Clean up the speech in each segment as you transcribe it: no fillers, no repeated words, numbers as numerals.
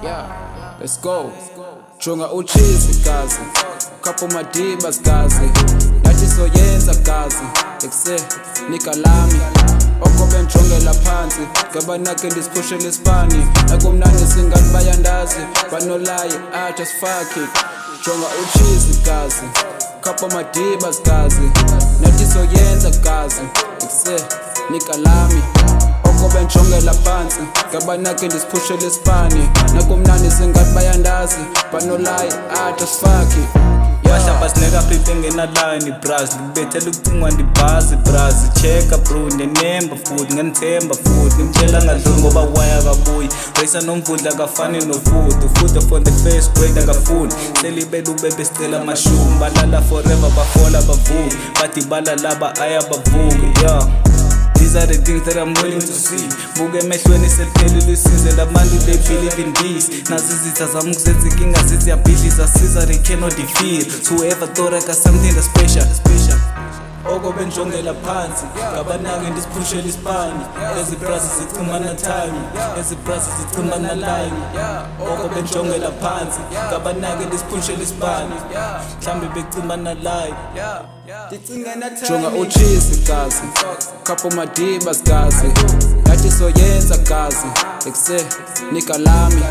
Yeah, let's go. Jonga uchizi gazi, couple madibas gazi, nathi soyenza gazi, ekuse nikalami. Okobe njongela phansi, ngaba nakhe ndisiphushele isipani. Akumnandi singathi bayandazi, banolaye just fuck it. Jonga uchizi gazi, couple madibas gazi, nathi soyenza gazi, ekuse nikalami. Okobe njongela phansi, ngaba nakhe ndisiphushele isipani. Nakumnandi singathi bayandazi, banolaye just fuck it. Bahlapa sineka phiphe engenalayini brazi, ngibethela ukucingwa ndibhazi brazi. Checka bro ngenemba futhi, ngenithemba futhi, ngimtshela ngadluli ngoba waya kabuyi. Reysa nomvundla akafani nofuthi, ufuthi from the first grade akafuni. Selibela ubebe sicela amashumi, balala forever bafola bavuki, bathi bala laba ayabavuki. Yeah, these are the things that I'm willing to see. Buke emehlweni seliphelile usize, labantu they believe in peace. Nazi izitha zami ukuzenza inkinga ziyabhidliza, siza they cannot defeat. Whoever thought I got something that's special. Okobe njongela phansi, ngaba nakhe ndisiphushele isipani. Ezi brazi zichumana time, ezi brazi zichumana line. Okobe njongela phansi, ngaba nakhe ndisiphushele isipani. Mhlambe bechumana line. Jonga uchizi gazi, couple madibas gazi, nathi soyenza gazi, ekuse nikalami.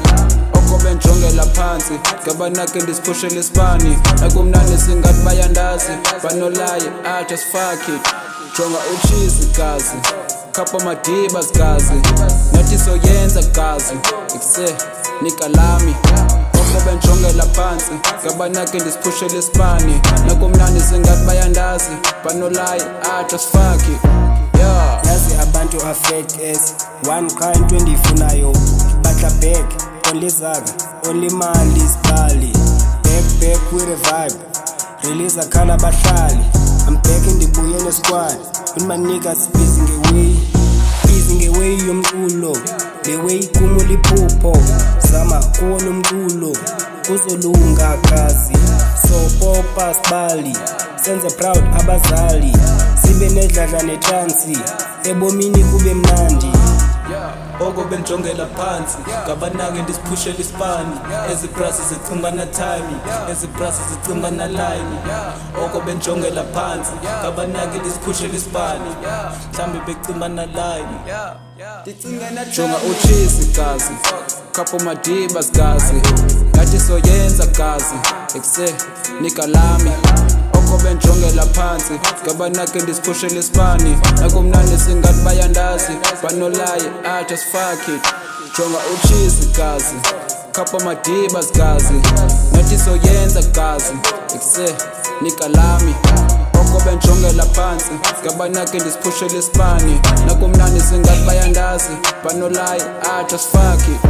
Okobe njongela phansi, ngaba nakhe ndisiphushele isipani. Akumnandi singathi bayandazi, banolaye just fuck it. Jonga uchizi gazi, couple madibas gazi, nathi soyenza gazi, ekuse nikalami. Okobe njongela phansi, ngaba nakhe ndisiphushele isipani. Nakumnandi singathi bayandazi, banolaye just fuck it. Yeah, yazi abantu fake ass, one kind 20 ifunayo batla back, only zaga, only mali isibali. Back with a vibe, release akhala bahlali. I'm back in the Buyene squad, with my niggas busy ngeway yomculo, the way kumuli phupho, zama kuwona umculo, kuzolunga kazi. So popa sibali, senze proud abazali, sibe nedladla nechansi, ebomini kube mnandi. Okobe njongela phansi, ngaba nakhe ndisiphushele isipani. Ezi brazi zichumana time, ezi brazi zichumana line. Okobe njongela phansi, ngaba nakhe ndisiphushele isipani. Mhlambe bechumana line. jonga uchizi gazi, couple madibas gazi, nathi soyenza gazi, ekuse nikalami. Okobe njongela phansi, ngaba nakhe ndisiphushele isipani. Akumnandi singathi bayandazi, banolaye just fuck it. Jonga uchizi gazi, couple madibas gazi, nathi soyenza gazi, ekuse nikalami. Okobe njongela phansi, ngaba nakhe ndisiphushele isipani. Nakumnandi singathi bayandazi, banolaye just fuck it.